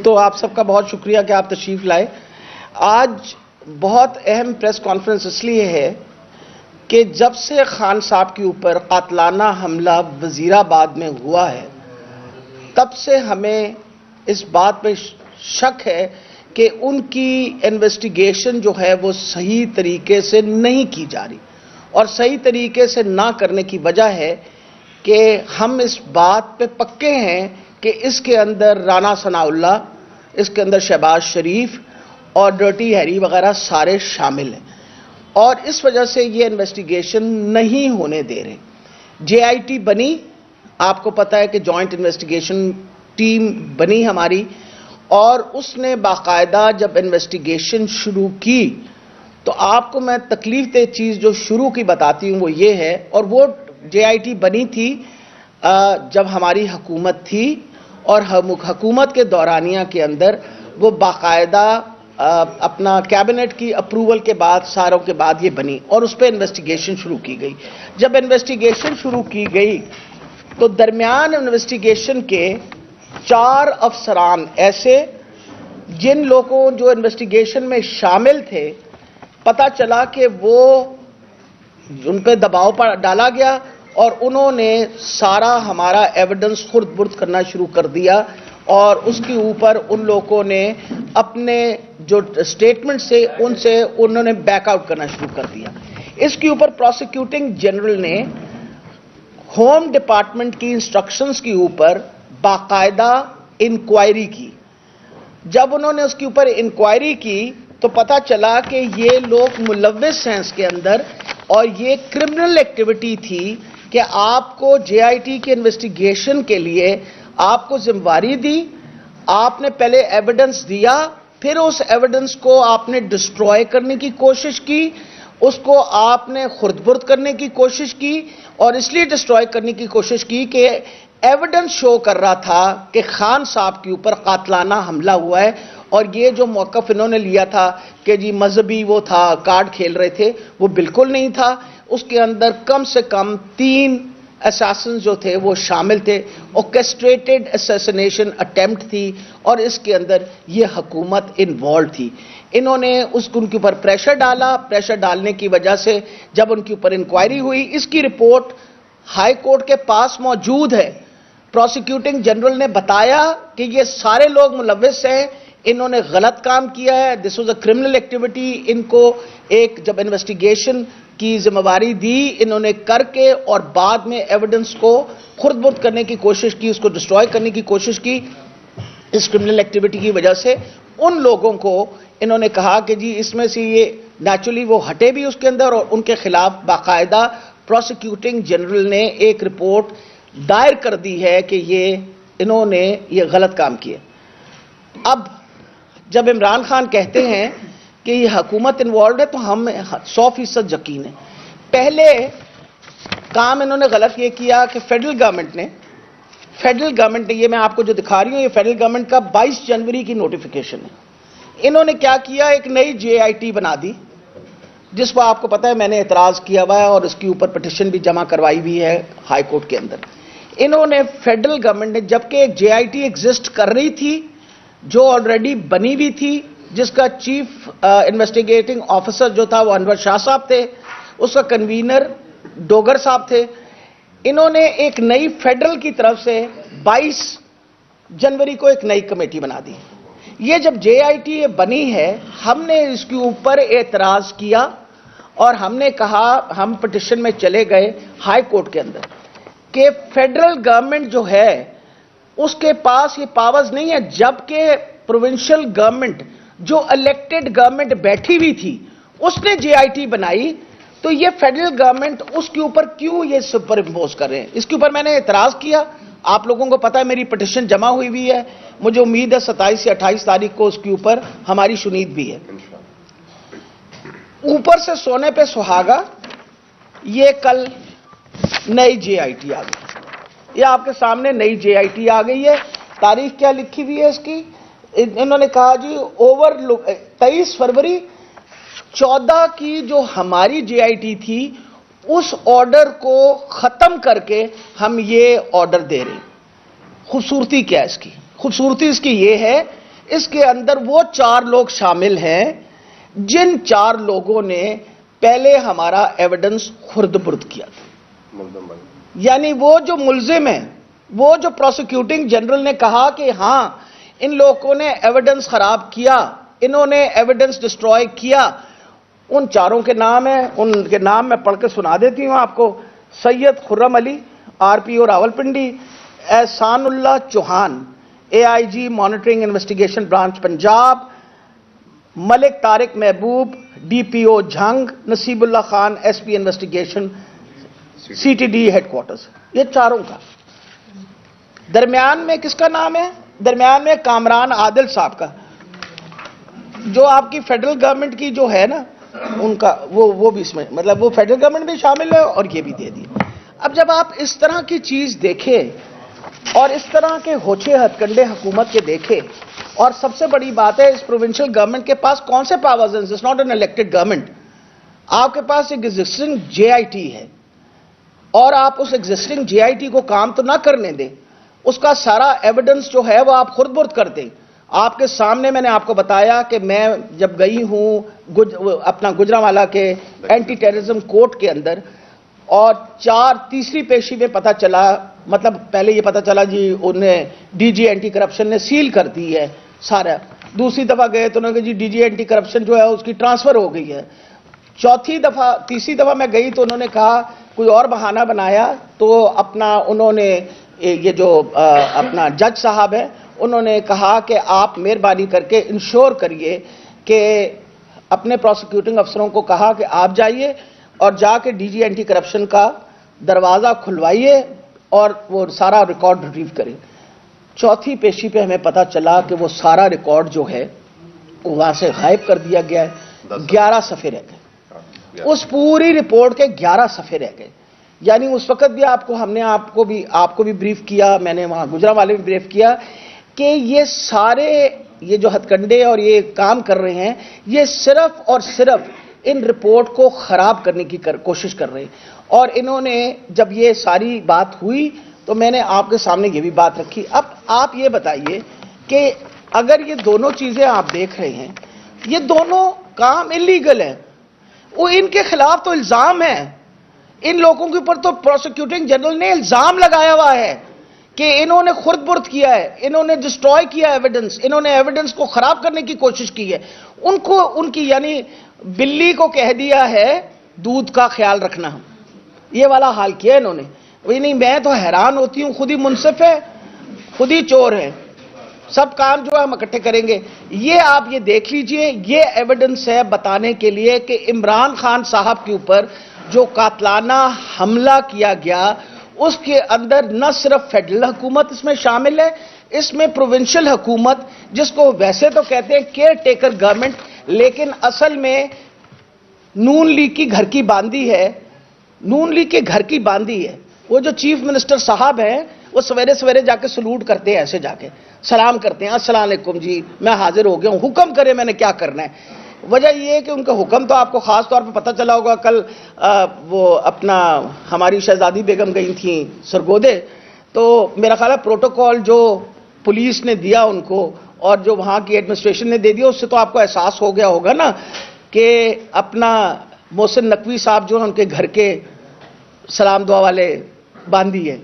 تو آپ سب کا بہت شکریہ کہ آپ تشریف لائے. آج بہت اہم پریس کانفرنس اس لیے ہے کہ جب سے خان صاحب کے اوپر قاتلانہ حملہ وزیر آباد میں ہوا ہے تب سے ہمیں اس بات پہ شک ہے کہ ان کی انویسٹیگیشن جو ہے وہ صحیح طریقے سے نہیں کی جا رہی، اور صحیح طریقے سے نہ کرنے کی وجہ ہے کہ ہم اس بات پہ پکے ہیں کہ اس کے اندر رانا ثناء اللہ، اس کے اندر شہباز شریف اور ڈرٹی ہیری وغیرہ سارے شامل ہیں، اور اس وجہ سے یہ انویسٹیگیشن نہیں ہونے دے رہے. جے آئی ٹی بنی، آپ کو پتا ہے کہ جوائنٹ انویسٹیگیشن ٹیم بنی ہماری، اور اس نے باقاعدہ جب انویسٹیگیشن شروع کی تو آپ کو میں تکلیف دہ چیز جو شروع کی بتاتی ہوں وہ یہ ہے، اور وہ جے آئی ٹی بنی تھی جب ہماری حکومت تھی، اور حکومت کے دورانیہ کے اندر وہ باقاعدہ اپنا کیبنٹ کی اپروول کے بعد ساروں کے بعد یہ بنی، اور اس پہ انویسٹیگیشن شروع کی گئی. جب انویسٹیگیشن شروع کی گئی تو درمیان انویسٹیگیشن کے 4 افسران ایسے جن لوگوں جو انویسٹیگیشن میں شامل تھے، پتہ چلا کہ وہ ان پہ دباؤ پر ڈالا گیا اور انہوں نے سارا ہمارا ایویڈنس خرد برد کرنا شروع کر دیا، اور اس کے اوپر ان لوگوں نے اپنے جو سٹیٹمنٹ سے انہوں نے بیک آؤٹ کرنا شروع کر دیا. اس کے اوپر پروسیکیوٹنگ جنرل نے ہوم ڈپارٹمنٹ کی انسٹرکشنز کے اوپر باقاعدہ انکوائری کی. جب انہوں نے اس کے اوپر انکوائری کی تو پتہ چلا کہ یہ لوگ ملوث ہیں اس کے اندر، اور یہ کرمنل ایکٹیویٹی تھی کہ آپ کو جے آئی ٹی کے انویسٹیگیشن کے لیے آپ کو ذمہ داری دی، آپ نے پہلے ایویڈنس دیا، پھر اس ایویڈنس کو آپ نے ڈسٹروائے کرنے کی کوشش کی، اس کو آپ نے خرد برد کرنے کی کوشش کی، اور اس لیے ڈسٹروائے کرنے کی کوشش کی کہ ایویڈنس شو کر رہا تھا کہ خان صاحب کے اوپر قاتلانہ حملہ ہوا ہے. اور یہ جو موقف انہوں نے لیا تھا کہ جی مذہبی وہ تھا، کارڈ کھیل رہے تھے، وہ بالکل نہیں تھا. اس کے اندر کم سے کم 3 اساسنز جو تھے وہ شامل تھے، اوکیسٹریٹڈ اسیسینیشن اٹیمپٹ تھی، اور اس کے اندر یہ حکومت انوالو تھی. انہوں نے ان کے اوپر پریشر ڈالا، پریشر ڈالنے کی وجہ سے جب ان کے اوپر انکوائری ہوئی، اس کی رپورٹ ہائی کورٹ کے پاس موجود ہے. پروسیکیوٹنگ جنرل نے بتایا کہ یہ سارے لوگ ملوث ہیں، انہوں نے غلط کام کیا ہے، this was a criminal activity. ان کو ایک جب انویسٹیگیشن کی ذمہ داری دی انہوں نے کر کے، اور بعد میں ایویڈنس کو خرد برد کرنے کی کوشش کی، اس کو ڈسٹروائے کرنے کی کوشش کی. اس کرمنل ایکٹیویٹی کی وجہ سے ان لوگوں کو انہوں نے کہا کہ جی اس میں سے یہ نیچرلی وہ ہٹے بھی اس کے اندر، اور ان کے خلاف باقاعدہ پروسیکیوٹنگ جنرل نے ایک رپورٹ دائر کر دی ہے کہ انہوں نے یہ غلط کام کیا. اب جب عمران خان کہتے ہیں کہ یہ حکومت انوالوڈ ہے تو ہم 100% یقین ہے. پہلے کام انہوں نے غلط یہ کیا کہ فیڈرل گورنمنٹ نے یہ میں آپ کو جو دکھا رہی ہوں یہ فیڈرل گورنمنٹ کا 22 جنوری کی نوٹیفیکیشن ہے. انہوں نے کیا کیا، ایک نئی جے آئی ٹی بنا دی جس کو آپ کو پتا ہے میں نے اعتراض کیا ہوا ہے، اور اس کے اوپر پٹیشن بھی جمع کروائی ہوئی ہے ہائی کورٹ کے اندر. انہوں نے فیڈرل گورنمنٹ نے جبکہ ایک جے آئی ٹی ایگزسٹ کر رہی تھی جو آلریڈی بنی ہوئی تھی، جس کا چیف انویسٹیگیٹنگ آفیسر جو تھا وہ انور شاہ صاحب تھے، اس کا کنوینر ڈوگر صاحب تھے. انہوں نے ایک نئی فیڈرل کی طرف سے 22 جنوری کو ایک نئی کمیٹی بنا دی. یہ جب جے آئی ٹی بنی ہے ہم نے اس کے اوپر اعتراض کیا، اور ہم نے کہا، ہم پٹیشن میں چلے گئے ہائی کورٹ کے اندر کہ فیڈرل گورنمنٹ جو ہے اس کے پاس یہ پاورز نہیں ہے، جبکہ پروونشل گورنمنٹ جو الیکٹڈ گورنمنٹ بیٹھی ہوئی تھی اس نے جے آئی ٹی بنائی، تو یہ فیڈرل گورنمنٹ اس کے اوپر کیوں یہ سپر امپوز کر رہے ہیں. اس کے اوپر میں نے اعتراض کیا. آپ لوگوں کو پتا ہے میری پٹیشن جمع ہوئی ہے، مجھے امید ہے 27 یا 28 تاریخ کو اس کے اوپر ہماری شنید بھی ہے. اوپر سے سونے پہ سہاگا، یہ کل نئی جے آئی ٹی آ گئی. یہ آپ کے سامنے نئی جے آئی ٹی آ گئی ہے. تاریخ کیا لکھی ہوئی ہے اس کی؟ انہوں نے کہا جی 23 فروری 14 کی جو ہماری جے آئی ٹی تھی اس آرڈر کو ختم کر کے ہم یہ آرڈر دے رہے ہیں. خوبصورتی کیا ہے اس کی؟ خوبصورتی اس کی یہ ہے اس کے اندر وہ 4 لوگ شامل ہیں جن 4 لوگوں نے پہلے ہمارا ایویڈنس خرد برد کیا تھا. یعنی وہ جو ملزم ہیں، وہ جو پروسیکیوٹنگ جنرل نے کہا کہ ہاں ان لوگوں نے ایویڈنس خراب کیا، انہوں نے ایویڈنس ڈسٹروائے کیا، ان 4 کے نام ہیں. ان کے نام میں پڑھ کے سنا دیتی ہوں آپ کو. Syed Khurram Ali, RPO Rawalpindi. Ehsan Ullah Chauhan, AIG monitoring investigation branch Punjab. Malik Tariq Mehboob, DPO Jhang. Naseeb Ullah Khan, SP investigation CTD headquarters. یہ 4 کا. درمیان میں کس کا نام ہے؟ درمیان میں کامران عادل صاحب کا، جو آپ کی فیڈرل گورنمنٹ کی جو ہے نا، ان کا وہ بھی اس میں، مطلب وہ فیڈرل گورنمنٹ بھی شامل ہے اور یہ بھی دے دی. اب جب آپ اس طرح کی چیز دیکھیں اور اس طرح کے ہوچے ہتھ کنڈے حکومت کے دیکھیں، اور سب سے بڑی بات ہے اس پروونشل گورنمنٹ کے پاس کون سے پاورز ہیں؟ It's not an elected government. آپ کے پاس ایک ایگزسٹنگ JIT ہے اور آپ اس ایگزسٹنگ JIT کو کام تو نہ کرنے دیں، اس کا سارا ایویڈنس جو ہے وہ آپ خرد برد کر دیں. آپ کے سامنے میں نے آپ کو بتایا کہ میں جب گئی ہوں اپنا گجرانوالہ کے اینٹی ٹیررزم کورٹ کے اندر، اور تیسری پیشی میں پتہ چلا، مطلب پہلے یہ پتہ چلا جی انہیں DG اینٹی کرپشن نے سیل کر دی ہے سارا. دوسری دفعہ گئے تو انہوں نے کہا جی DG اینٹی کرپشن جو ہے اس کی ٹرانسفر ہو گئی ہے. تیسری دفعہ میں گئی تو انہوں نے کہا کوئی اور بہانہ بنایا، تو انہوں نے یہ جو اپنا جج صاحب ہے انہوں نے کہا کہ آپ مہربانی کر کے انشور کریے کہ اپنے پروسیکیوٹنگ افسروں کو کہا کہ آپ جائیے اور جا کے DG اینٹی کرپشن کا دروازہ کھلوائیے اور وہ سارا ریکارڈ ریٹریو کریں. چوتھی پیشی پہ ہمیں پتہ چلا کہ وہ سارا ریکارڈ جو ہے وہاں سے غائب کر دیا گیا ہے. 11 صفحے رہ گئے، اس پوری رپورٹ کے 11 صفحے رہ گئے. یعنی اس وقت بھی ہم نے آپ کو بھی بریف کیا، میں نے وہاں گجرانوالے میں بریف کیا کہ یہ سارے یہ جو ہتھ کنڈے اور یہ کام کر رہے ہیں، یہ صرف اور صرف ان رپورٹ کو خراب کرنے کی کوشش کر رہے ہیں. اور انہوں نے جب یہ ساری بات ہوئی تو میں نے آپ کے سامنے یہ بھی بات رکھی. اب آپ یہ بتائیے کہ اگر یہ دونوں چیزیں آپ دیکھ رہے ہیں، یہ دونوں کام انلیگل ہیں. وہ ان کے خلاف تو الزام ہے، ان لوگوں کے اوپر تو پروسیکیوٹنگ جنرل نے الزام لگایا ہوا ہے کہ انہوں نے خرد برد کیا ہے، انہوں نے ڈسٹروائے کیا ایویڈنس، انہوں نے ایویڈنس کو خراب کرنے کی کوشش کی ہے. ان کی یعنی بلی کو کہہ دیا ہے دودھ کا خیال رکھنا، یہ والا حال کیا انہوں نے. نہیں، میں تو حیران ہوتی ہوں، خود ہی منصف ہے، خود ہی چور ہے، سب کام جو ہے ہم اکٹھے کریں گے. یہ آپ یہ دیکھ لیجئے، یہ ایویڈنس ہے بتانے کے لیے کہ عمران خان صاحب کے اوپر جو قاتلانہ حملہ کیا گیا، اس کے اندر نہ صرف فیڈرل حکومت اس میں شامل ہے، اس میں پروونشل حکومت، جس کو ویسے تو کہتے ہیں کیئر ٹیکر گورنمنٹ، لیکن اصل میں نون لیگ کی گھر کی باندھی ہے. نون لیگ کے گھر کی باندھی ہے. وہ جو چیف منسٹر صاحب ہیں وہ سویرے سویرے جا کے سلوٹ کرتے ہیں، ایسے جا کے سلام کرتے ہیں، السلام علیکم جی میں حاضر ہو گیا ہوں، حکم کرے میں نے کیا کرنا ہے. وجہ یہ ہے کہ ان کا حکم تو آپ کو خاص طور پہ پتہ چلا ہوگا، کل وہ اپنا ہماری شہزادی بیگم گئی تھیں سرگودے، تو میرا خیال ہے پروٹوکول جو پولیس نے دیا ان کو اور جو وہاں کی ایڈمنسٹریشن نے دے دیا، اس سے تو آپ کو احساس ہو گیا ہوگا نا کہ اپنا محسن نقوی صاحب جو ہیں ان کے گھر کے سلام دعا والے باندھی ہے.